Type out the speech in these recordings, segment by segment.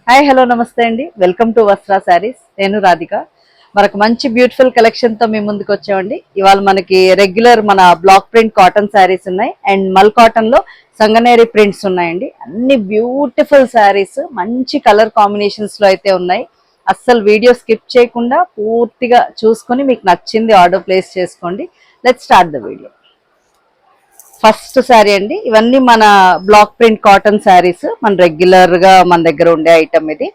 Hi hello నమస్తే అండి. Welcome to Vastra sarees. నేను రాధిక. మనకు మంచి బ్యూటిఫుల్ కలెక్షన్తో మీ ముందుకు వచ్చామండి. ఇవాళ మనకి రెగ్యులర్ మన బ్లాక్ ప్రింట్ కాటన్ శారీస్ ఉన్నాయి అండ్ మల్ కాటన్లో సంగనేరి ప్రింట్స్ ఉన్నాయండి. అన్ని బ్యూటిఫుల్ శారీస్ మంచి కలర్ కాంబినేషన్స్లో అయితే ఉన్నాయి. అస్సలు వీడియో స్కిప్ చేయకుండా పూర్తిగా చూసుకొని మీకు నచ్చింది ఆర్డర్ ప్లేస్ చేసుకోండి. Let's start the video. First sari అండి. ఇవన్నీ మన బ్లాక్ ప్రింట్ కాటన్ శారీస్. మన రెగ్యులర్ గా మన దగ్గర ఉండే ఐటమ్ ఇది.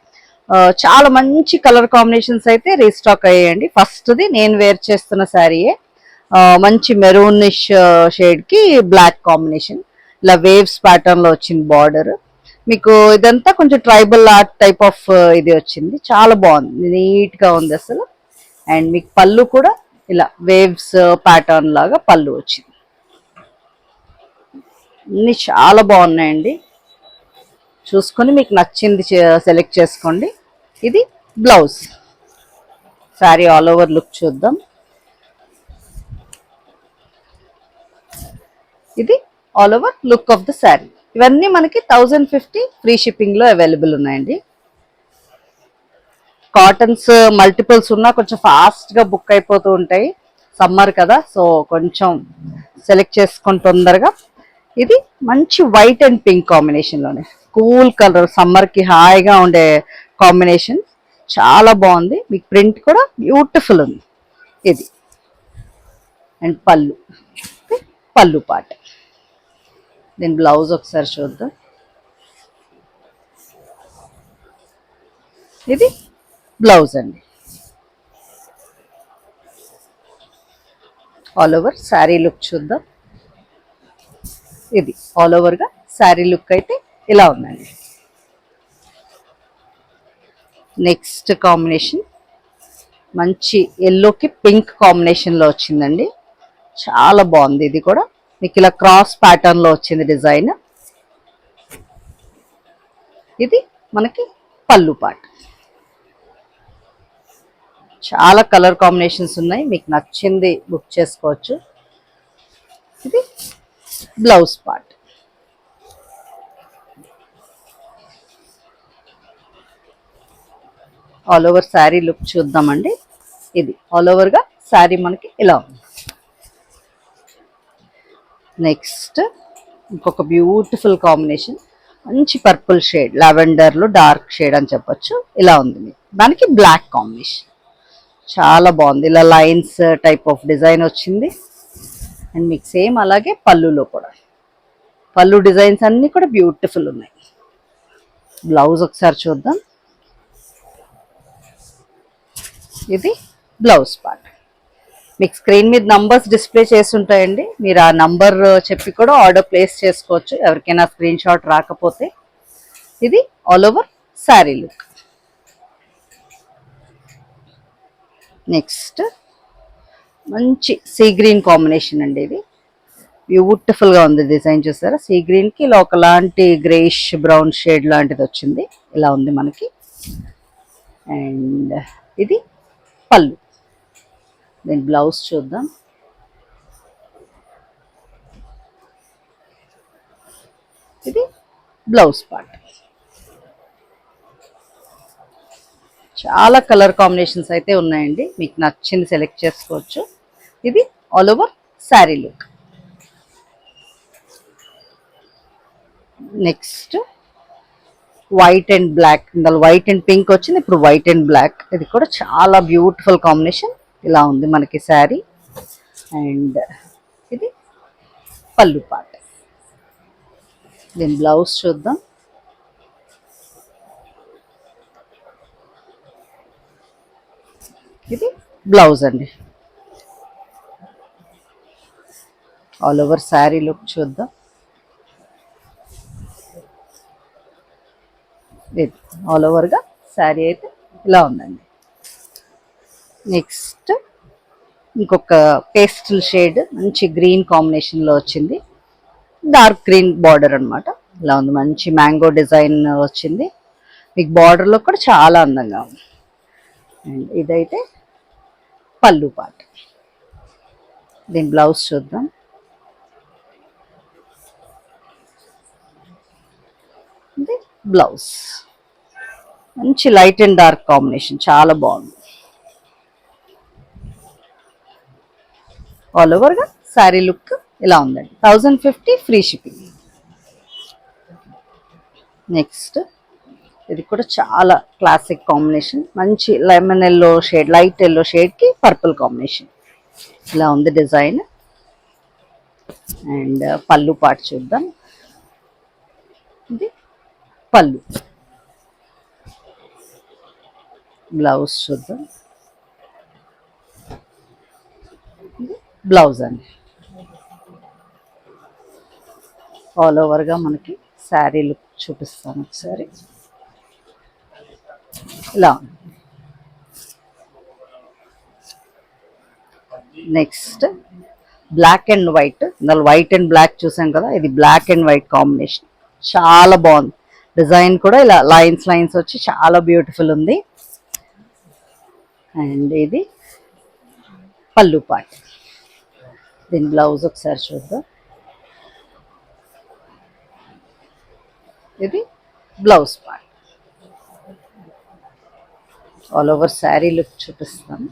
చాలా మంచి కలర్ కాంబినేషన్స్ అయితే రీస్టాక్ అయ్యాయండి. ఫస్ట్ది నేను వేర్ చేస్తున్న శారీయే. మంచి మెరూనిష్ షేడ్ కి బ్లాక్ కాంబినేషన్, ఇలా వేవ్స్ ప్యాటర్న్ లో వచ్చింది బార్డర్. మీకు ఇదంతా కొంచెం ట్రైబల్ ఆర్ట్ టైప్ ఆఫ్ ఇది వచ్చింది. చాలా బాగుంది, నీట్ గా ఉంది అసలు. అండ్ మీకు పళ్ళు కూడా ఇలా వేవ్స్ ప్యాటర్న్ లాగా పళ్ళు వచ్చింది. అన్ని చాలా బాగున్నాయండి. చూసుకొని మీకు నచ్చింది సెలెక్ట్ చేసుకోండి. ఇది blouse. Sari all over look చూద్దాం. ఇది all over look of the sari. ఇవన్నీ మనకి 1050 ఫ్రీ షిప్పింగ్ లో అవైలబుల్ ఉన్నాయండి. కాటన్స్ మల్టిపుల్స్ ఉన్నా కొంచెం ఫాస్ట్ గా బుక్ అయిపోతూ ఉంటాయి. సమ్మర్ కదా, సో కొంచెం సెలెక్ట్ చేసుకొని తొందరగా. ఇది మంచి వైట్ అండ్ పింక్ కాంబినేషన్ లోనే కూల్ కలర్, సమ్మర్ కి హాయిగా ఉండే కాంబినేషన్. చాలా బాగుంది. మీకు ప్రింట్ కూడా బ్యూటిఫుల్ ఉంది. ఇది అండ్ పళ్ళు, పళ్ళు పాట. దీని బ్లౌజ్ ఒకసారి చూద్దాం. ఇది బ్లౌజ్ అండి. ఆల్ ఓవర్ శారీ లుక్ చూద్దాం. ఇది ఆల్ ఓవర్ గా శారీ లుక్ అయితే ఇలా ఉందండి. నెక్స్ట్ కాంబినేషన్ మంచి ఎల్లోకి పింక్ కాంబినేషన్ లో వచ్చిందండి. చాలా బాగుంది. ఇది కూడా మీకు ఇలా క్రాస్ ప్యాటర్న్ లో వచ్చింది డిజైన్. ఇది మనకి పళ్ళు పాట. చాలా కలర్ కాంబినేషన్స్ ఉన్నాయి, మీకు నచ్చింది బుక్ చేసుకోవచ్చు. ఇది blouse part. All over sari look చూద్దామండి. ఇది ఆల్ ఓవర్ గా శారీ మనకి ఇలా ఉంది. నెక్స్ట్ ఇంకొక బ్యూటిఫుల్ కాంబినేషన్, మంచి పర్పుల్ షేడ్, లావెండర్ లో డార్క్ షేడ్ అని చెప్పొచ్చు. ఇలా ఉంది మీకు. దానికి బ్లాక్ కాంబినేషన్ చాలా బాగుంది. ఇలా లైన్స్ టైప్ ఆఫ్ డిజైన్ వచ్చింది. అండ్ మీకు సేమ్ అలాగే పళ్ళులో కూడా పళ్ళు డిజైన్స్ అన్నీ కూడా బ్యూటిఫుల్ ఉన్నాయి. బ్లౌజ్ ఒకసారి చూద్దాం. ఇది బ్లౌజ్ పార్ట్. మీకు స్క్రీన్ మీద నంబర్స్ డిస్ప్లే చేసి ఉంటాయండి. మీరు ఆ నంబర్ చెప్పి కూడా ఆర్డర్ ప్లేస్ చేసుకోవచ్చు, ఎవరికైనా స్క్రీన్ షాట్ రాకపోతే. ఇది all over sari look. Next మంచి సీ గ్రీన్ కాంబినేషన్ అండి. ఇది బ్యూటిఫుల్ గా ఉంది. డిజైన్ చూసారా, సీ గ్రీన్ కి ఇలా ఒకలాంటి గ్రేష్ బ్రౌన్ షేడ్ లాంటిది వచ్చింది. ఇలా ఉంది మనకి. అండ్ ఇది పళ్ళు. దీని బ్లౌజ్ చూద్దాం. ఇది బ్లౌజ్ పార్ట్. చాలా కలర్ కాంబినేషన్స్ అయితే ఉన్నాయండి, మీకు నచ్చింది సెలెక్ట్ చేసుకోవచ్చు. ఇది all over sari look. Next white and black. ఇందులో వైట్ అండ్ పింక్ వచ్చింది, ఇప్పుడు వైట్ అండ్ బ్లాక్. ఇది కూడా చాలా బ్యూటిఫుల్ కాంబినేషన్. ఇలా ఉంది మనకి శారీ. అండ్ ఇది పళ్ళు పార్ట్. దీని బ్లౌజ్ చూద్దాం. ఇది బ్లౌజ్ అండి. ఆల్ ఓవర్ శారీ లుక్ చూద్దాం. ఇది ఆల్ ఓవర్గా శారీ అయితే ఇలా ఉందండి. నెక్స్ట్ ఇంకొక పేస్టల్ షేడ్, మంచి గ్రీన్ కాంబినేషన్లో వచ్చింది. డార్క్ గ్రీన్ బార్డర్ అనమాట. ఇలా ఉంది, మంచి మ్యాంగో డిజైన్ వచ్చింది. మీకు బార్డర్లో కూడా చాలా అందంగా ఉంది. అండ్ ఇదైతే పళ్ళు పాట. దీని బ్లౌజ్ చూద్దాం. ఇది బ్లౌజ్. మంచి లైట్ అండ్ డార్క్ కాంబినేషన్, చాలా బాగుంది. ఆల్ ఓవర్గా శారీ లుక్ ఇలా ఉందండి. 1050 ఫ్రీ షిప్పింగ్. నెక్స్ట్ ఇది కూడా చాలా క్లాసిక్ కాంబినేషన్, మంచి lemon yellow shade, light yellow షేడ్కి పర్పుల్ కాంబినేషన్. ఇలా ఉంది డిజైన్. అండ్ పళ్ళు పాటు చూద్దాం. ఇది పళ్ళు. బ్లౌజ్ చూద్దాం. ఇది బ్లౌజ్ అండి. ఆల్ ఓవర్గా మనకి శారీ లుక్ చూపిస్తాను ఒకసారి. ఇలా నెక్స్ట్ బ్లాక్ అండ్ వైట్, ఇందులో వైట్ అండ్ బ్లాక్ చూసాం కదా, ఇది బ్లాక్ అండ్ వైట్ కాంబినేషన్, చాలా బాగుంది. డిజైన్ కూడా ఇలా లైన్స్ లైన్స్ వచ్చి చాలా బ్యూటిఫుల్ ఉంది. అండ్ ఇది పళ్ళు పార్ట్. దీని బ్లౌజ్ ఒకసారి చూద్దాం. ఇది blouse part. All over sari look చూపిస్తాను.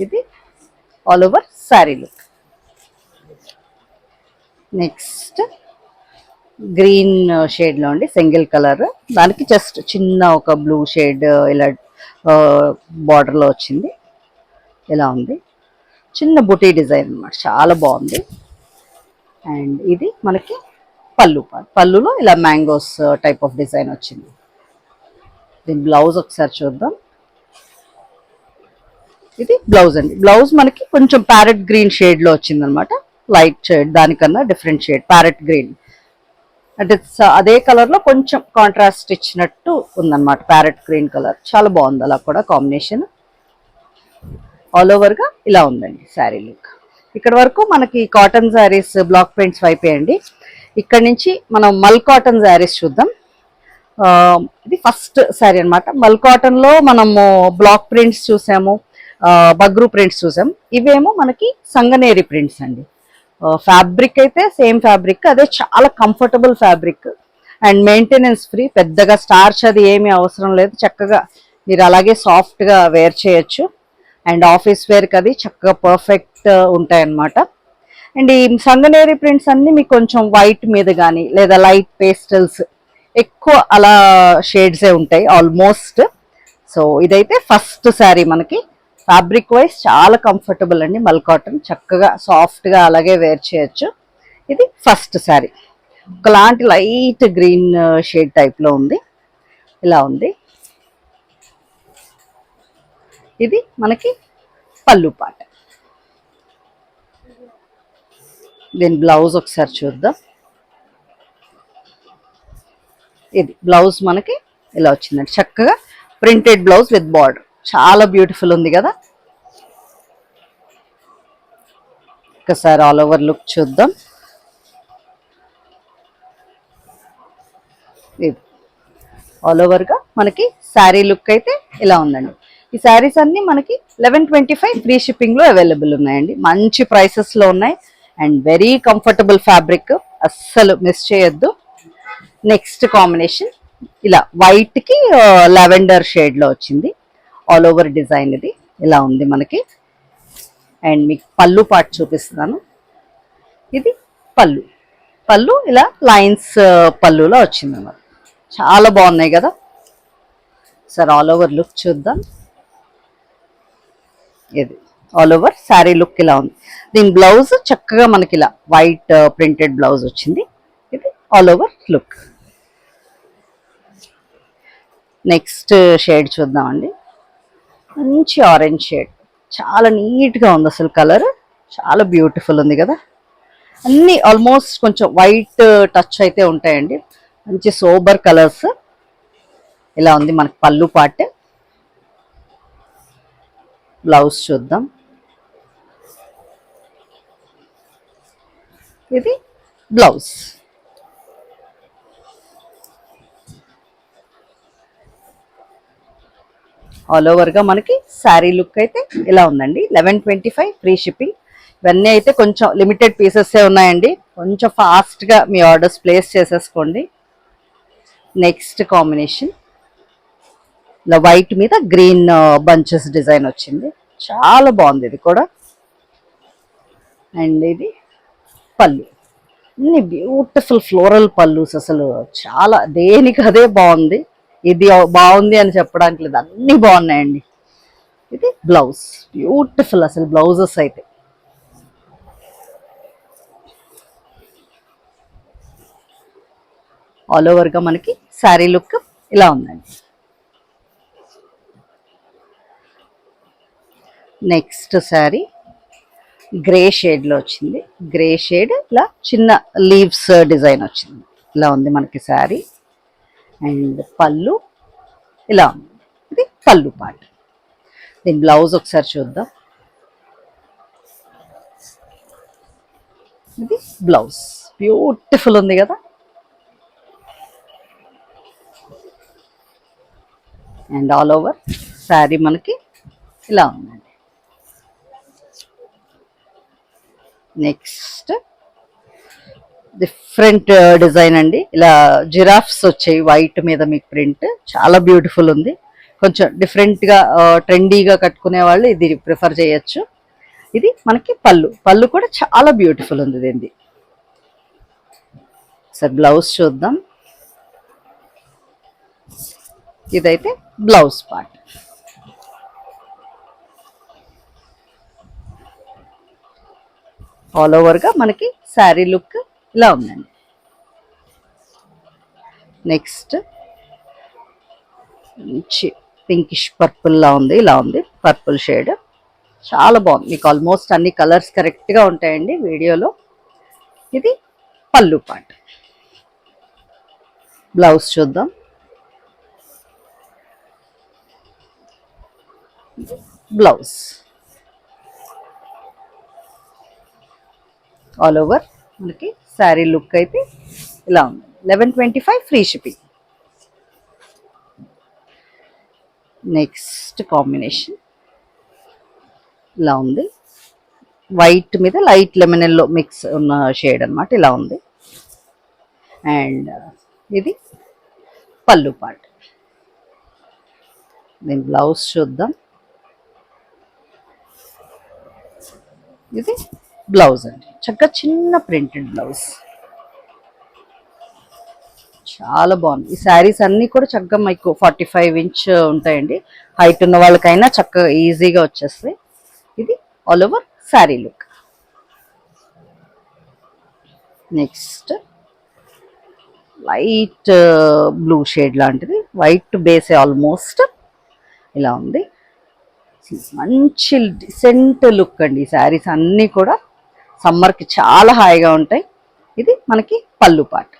ఇది all over sari look. Next green షేడ్లో అండి, సింగిల్ కలర్, దానికి జస్ట్ చిన్న ఒక బ్లూ షేడ్ ఇలా బార్డర్లో వచ్చింది. ఇలా ఉంది, చిన్న బుటీ డిజైన్ అన్నమాట, చాలా బాగుంది. అండ్ ఇది మనకి పళ్ళు పార్ట్. పళ్ళులో ఇలా మ్యాంగోస్ టైప్ ఆఫ్ డిజైన్ వచ్చింది. దీని బ్లౌజ్ ఒకసారి చూద్దాం. ఇది బ్లౌజ్ అండి. బ్లౌజ్ మనకి కొంచెం ప్యారెట్ గ్రీన్ షేడ్లో వచ్చింది అనమాట, లైట్ షేడ్, దానికన్నా డిఫరెంట్ షేడ్ ప్యారెట్ గ్రీన్. అంటే అదే కలర్లో కొంచెం కాంట్రాస్ట్ ఇచ్చినట్టు ఉందన్నమాట, ప్యారెట్ గ్రీన్ కలర్, చాలా బాగుంది అలా కూడా కాంబినేషన్. ఆల్ ఓవర్గా ఇలా ఉందండి శారీ లుక్. ఇక్కడ వరకు మనకి కాటన్ శారీస్ బ్లాక్ ప్రింట్స్ అయిపోయాయండి. ఇక్కడ నుంచి మనం మల్ కాటన్ శారీస్ చూద్దాం. ఇది ఫస్ట్ శారీ అనమాట. మల్ కాటన్లో మనము బ్లాక్ ప్రింట్స్ చూసాము, బగ్రూ ప్రింట్స్ చూసాం. ఇవేమో మనకి సంగనేరి ప్రింట్స్ అండి. ఫ్యాబ్రిక్ అయితే సేమ్ ఫ్యాబ్రిక్, అదే చాలా comfortable fabric and maintenance free. పెద్దగా స్టార్చ్ అది ఏమీ అవసరం లేదు, చక్కగా మీరు అలాగే సాఫ్ట్గా వేర్ చేయొచ్చు. అండ్ ఆఫీస్ వేర్కి అది చక్కగా పర్ఫెక్ట్ ఉంటాయన్నమాట. అండ్ ఈ సంగనేరి ప్రింట్స్ అన్నీ మీకు కొంచెం వైట్ మీద కానీ లేదా లైట్ పేస్టల్స్ ఎక్కువ అలా షేడ్సే ఉంటాయి ఆల్మోస్ట్. సో ఇదైతే ఫస్ట్ శారీ మనకి. ఫ్యాబ్రిక్ వైజ్ చాలా కంఫర్టబుల్ అండి, మల్ కాటన్, చక్కగా సాఫ్ట్గా అలాగే వేర్ చేయొచ్చు. ఇది ఫస్ట్ శారీ, ఒకలాంటి లైట్ గ్రీన్ షేడ్ టైప్లో ఉంది. ఇలా ఉంది. ఇది మనకి పళ్ళు పాట. దీని బ్లౌజ్ ఒకసారి చూద్దాం. ఇది బ్లౌజ్ మనకి ఇలా వచ్చిందండి, చక్కగా ప్రింటెడ్ బ్లౌజ్ విత్ బార్డర్, చాలా బ్యూటిఫుల్ ఉంది కదా. ఒకసారి ఆల్ ఓవర్ లుక్ చూద్దాం. ఇది ఆల్ ఓవర్గా మనకి శారీ లుక్ అయితే ఇలా ఉందండి. ఈ శారీస్ అన్నీ మనకి 1125 ఫ్రీ షిప్పింగ్లో అవైలబుల్ ఉన్నాయండి. మంచి ప్రైసెస్లో ఉన్నాయి అండ్ వెరీ కంఫర్టబుల్ ఫ్యాబ్రిక్, అస్సలు మిస్ చేయొద్దు. నెక్స్ట్ కాంబినేషన్ ఇలా వైట్కి లావెండర్ షేడ్లో వచ్చింది. ఆల్ ఓవర్ డిజైన్ ఇది ఇలా ఉంది మనకి. అండ్ మీకు పళ్ళు పార్ట్ చూపిస్తున్నాను. ఇది పళ్ళు. పళ్ళు ఇలా లైన్స్ పళ్ళులో వచ్చింది అన్నమాట, చాలా బాగున్నాయి కదా. సార్ ఆల్ ఓవర్ లుక్ చూద్దాం. ఇది ఆల్ ఓవర్ శారీ లుక్ ఇలా ఉంది. దీని బ్లౌజ్ చక్కగా మనకి ఇలా వైట్ ప్రింటెడ్ బ్లౌజ్ వచ్చింది. ఇది all over look. Next shade చూద్దామండి. మంచి ఆరెంజ్ షేడ్, చాలా నీట్గా ఉంది అసలు, కలర్ చాలా బ్యూటిఫుల్ ఉంది కదా. అన్నీ ఆల్మోస్ట్ కొంచెం వైట్ టచ్ అయితే ఉంటాయండి, మంచి సోబర్ కలర్స్. ఇలా ఉంది మనకి పళ్ళు పార్ట్. బ్లౌజ్ చూద్దాం. ఇది బ్లౌజ్. ఆల్ ఓవర్గా మనకి శారీ లుక్ అయితే ఇలా ఉందండి. 1125 ఫ్రీ షిప్పింగ్. ఇవన్నీ అయితే కొంచెం లిమిటెడ్ పీసెస్సే ఉన్నాయండి, కొంచెం ఫాస్ట్గా మీ ఆర్డర్స్ ప్లేస్ చేసేసుకోండి. నెక్స్ట్ కాంబినేషన్ ఇలా వైట్ మీద గ్రీన్ బంచెస్ డిజైన్ వచ్చింది, చాలా బాగుంది ఇది కూడా. అండ్ ఇది పళ్ళు, అన్ని బ్యూటిఫుల్ ఫ్లోరల్ పళ్ళుస్, అసలు చాలా దేనికి అదే బాగుంది. ఇది బాగుంది అని చెప్పడానికి లేదు, అన్నీ బాగున్నాయండి. ఇది బ్లౌజ్, బ్యూటిఫుల్ అసలు బ్లౌజెస్ అయితే. ఆల్ ఓవర్గా మనకి శారీ లుక్ ఇలా ఉందండి. నెక్స్ట్ శారీ గ్రే షేడ్లో వచ్చింది, గ్రే షేడ్ ఇలా చిన్న లీవ్స్ డిజైన్ వచ్చింది, ఇలా ఉంది మనకి శారీ. అండ్ పళ్ళు ఇలా ఉంది, ఇది పళ్ళు పార్ట్. దీని బ్లౌజ్ ఒకసారి చూద్దాం. ఇది బ్లౌజ్, బ్యూటిఫుల్ ఉంది కదా. అండ్ ఆల్ ఓవర్ శారీ మనకి ఇలా ఉందండి. నెక్స్ట్ డిఫరెంట్ డిజైన్ అండి, ఇలా జిరాఫ్స్ వచ్చాయి వైట్ మీద మీకు ప్రింట్, చాలా బ్యూటిఫుల్ ఉంది. కొంచెం డిఫరెంట్గా ట్రెండీగా కట్టుకునే వాళ్ళు ఇది ప్రిఫర్ చేయొచ్చు. ఇది మనకి పళ్ళు, పళ్ళు కూడా చాలా బ్యూటిఫుల్ ఉంది దీన్ని. సార్ బ్లౌజ్ చూద్దాం. ఇదైతే బ్లౌజ్ పార్ట్. ఆల్ ఓవర్గా మనకి శారీ లుక్ ఇలా ఉందండి. నెక్స్ట్ మంచి పింకిష్ పర్పుల్ లా ఉంది, ఇలా ఉంది పర్పుల్ షేడ్, చాలా బాగుంది. మీకు ఆల్మోస్ట్ అన్ని కలర్స్ కరెక్ట్గా ఉంటాయండి వీడియోలో. ఇది పళ్ళు పార్ట్. బ్లౌజ్ చూద్దాం. బ్లౌజ్ ఆల్ ఓవర్ మనకి శారీ లుక్ అయితే ఇలా ఉంది. 1125 ఫ్రీ షిప్పింగ్. నెక్స్ట్ కాంబినేషన్ ఇలా ఉంది, వైట్ మీద లైట్ లెమన్ ఎల్లో మిక్స్ ఉన్న షేడ్ అనమాట, ఇలా ఉంది. అండ్ ఇది పళ్ళు పార్ట్. దీని బ్లౌజ్ చూద్దాం. ఇది బ్లౌజ్ అండి, చక్కగా చిన్న ప్రింటెడ్ బ్లౌజ్, చాలా బాగుంది. ఈ శారీస్ అన్నీ కూడా చక్కగా మీకు 45 ఇంచ్ ఉంటాయండి, హైట్ ఉన్న వాళ్ళకైనా చక్కగా ఈజీగా వచ్చేస్తాయి. ఇది all over sari look. Next light blue shade లాంటిది, వైట్ బేసే ఆల్మోస్ట్, ఇలా ఉంది. మంచి డిసెంట్ లుక్ అండి. ఈ శారీస్ అన్నీ కూడా సమ్మర్కి చాలా హాయిగా ఉంటాయి. ఇది మనకి పళ్ళు పార్ట్.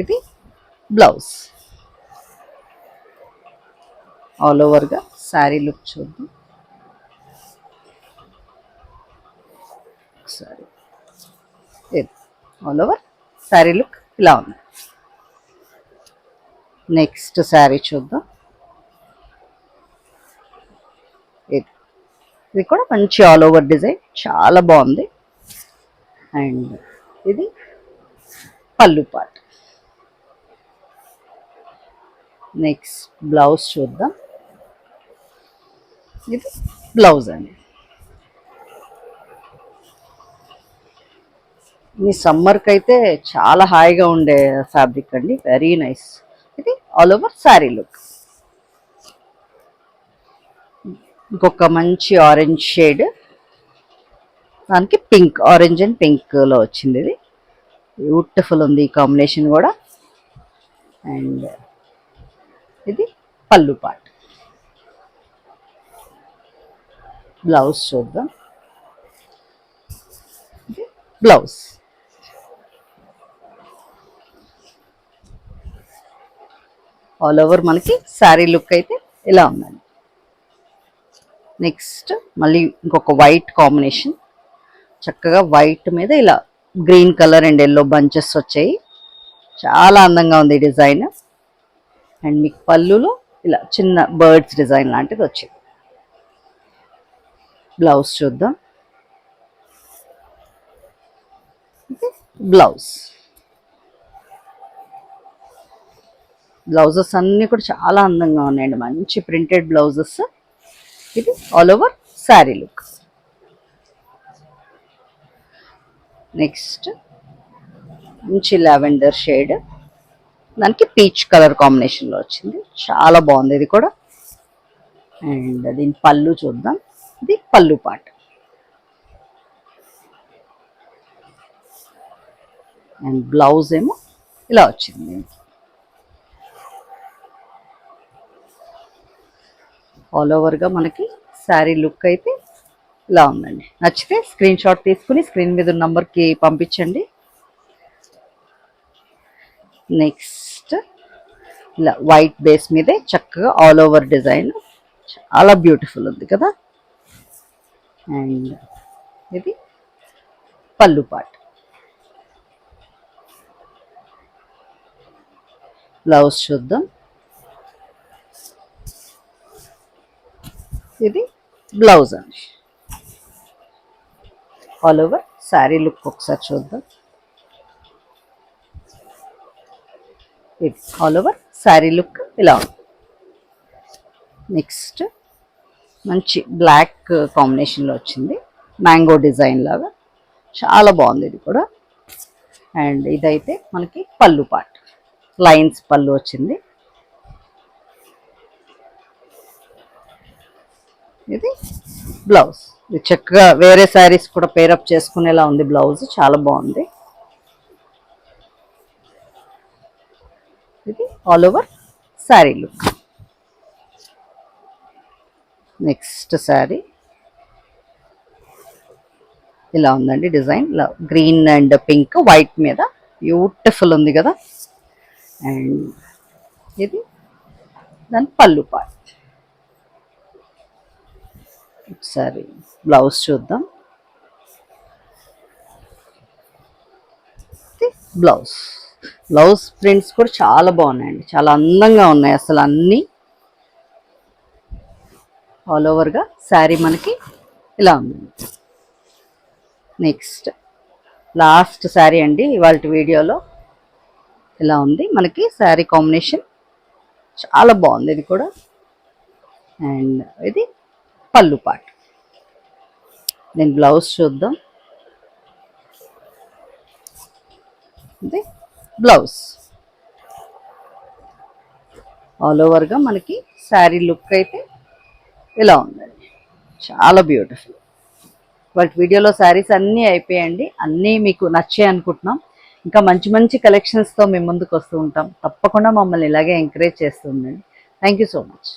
ఇది బ్లౌజ్. ఆల్ ఓవర్గా శారీ లుక్ చూద్దాం ఒకసారి. ఇది ఆల్ ఓవర్ శారీ లుక్ ఇలా ఉంది. నెక్స్ట్ శారీ చూద్దాం. ఇది కూడా మంచి ఆల్ ఓవర్ డిజైన్, చాలా బాగుంది. అండ్ ఇది పళ్ళు పార్ట్. నెక్స్ట్ బ్లౌజ్ చూద్దాం. ఇది బ్లౌజ్ అండి. ఈ సమ్మర్కి అయితే చాలా హాయిగా ఉండే ఫ్యాబ్రిక్ అండి, వెరీ నైస్. ఇది ఆల్ ఓవర్ శారీ లుక్. ఇంకొక మంచి ఆరెంజ్ షేడ్, దానికి పింక్, ఆరెంజ్ అండ్ పింక్లో వచ్చింది. ఇది బ్యూటిఫుల్ ఉంది ఈ కాంబినేషన్ కూడా. అండ్ ఇది పళ్ళు పార్ట్. బ్లౌజ్ చూద్దాం. ఇది బ్లౌజ్. ఆల్ ఓవర్ మనకి శారీ లుక్ అయితే ఇలా ఉందండి. నెక్స్ట్ మళ్ళీ ఇంకొక వైట్ కాంబినేషన్, చక్కగా వైట్ మీద ఇలా green colour and yellow bunches వచ్చాయి, చాలా అందంగా ఉంది ఈ డిజైన్. అండ్ మీకు పళ్ళులో ఇలా చిన్న బర్డ్స్ డిజైన్ లాంటిది వచ్చింది. బ్లౌజ్ చూద్దాం. బ్లౌజ్. బ్లౌజెస్ అన్నీ కూడా చాలా అందంగా ఉన్నాయండి, మంచి ప్రింటెడ్ బ్లౌజెస్. ఇది all over sari look. Next మంచి లావెండర్ షేడ్, దానికి పీచ్ కలర్ కాంబినేషన్లో వచ్చింది, చాలా బాగుంది ఇది కూడా. అండ్ దీని పళ్ళు చూద్దాం. ఇది పళ్ళు పార్ట్. అండ్ బ్లౌజ్ ఏమో ఇలా వచ్చింది. ఆల్ ఓవర్గా మనకి శారీ లుక్ అయితే ఇలా ఉందండి. నచ్చితే స్క్రీన్ షాట్ తీసుకుని స్క్రీన్ మీద ఉన్న నంబర్కి పంపించండి. నెక్స్ట్ ఇలా వైట్ బేస్ మీదే చక్కగా ఆల్ ఓవర్ డిజైన్, చాలా బ్యూటిఫుల్ ఉంది కదా. అండ్ ఇది పళ్ళు పార్ట్. బ్లౌజ్ చూద్దాం. ఇది బ్లౌజ్ అండి. ఆల్ ఓవర్ శారీ లుక్ ఒకసారి చూద్దాం. ఇది ఆల్ ఓవర్ శారీ లుక్ ఇలా ఉంది. నెక్స్ట్ మంచి బ్లాక్ కాంబినేషన్లో వచ్చింది, మ్యాంగో డిజైన్ లాగా, చాలా బాగుంది ఇది కూడా. అండ్ ఇదైతే మనకి పళ్ళు పార్ట్, లైన్స్ పళ్ళు వచ్చింది. ఇది బ్లౌజ్. ఇది చక్కగా వేరే శారీస్ కూడా పేరప్ చేసుకునేలా ఉంది బ్లౌజ్, చాలా బాగుంది. ఇది all over sari look. Next sari ఇలా ఉందండి డిజైన్, ఇలా గ్రీన్ అండ్ పింక్ వైట్ మీద బ్యూటిఫుల్ ఉంది కదా. అండ్ ఇది దాని పళ్ళు పార్ట్. ఒకసారి బ్లౌజ్ చూద్దాం. బ్లౌజ్. బ్లౌజ్ ప్రింట్స్ కూడా చాలా బాగున్నాయండి, చాలా అందంగా ఉన్నాయి అసలు అన్నీ. ఆల్ ఓవర్గా శారీ మనకి ఇలా ఉంది. నెక్స్ట్ లాస్ట్ శారీ అండి ఇవాళ వీడియోలో. ఇలా ఉంది మనకి శారీ కాంబినేషన్, చాలా బాగుంది ఇది కూడా. అండ్ ఇది పళ్ళు పార్ట్. నేను బ్లౌజ్ చూద్దాం. ఇది బ్లౌజ్. ఆల్ ఓవర్గా మనకి శారీ లుక్ అయితే ఇలా ఉందండి, చాలా బ్యూటిఫుల్. వాటి వీడియోలో శారీస్ అన్నీ అయిపోయాయండి, అన్నీ మీకు నచ్చాయి అనుకుంటున్నాం. ఇంకా మంచి మంచి కలెక్షన్స్తో మేము ముందుకు వస్తూ ఉంటాం. తప్పకుండా మమ్మల్ని ఇలాగే ఎంకరేజ్ చేస్తూ ఉండండి. Thank you so much.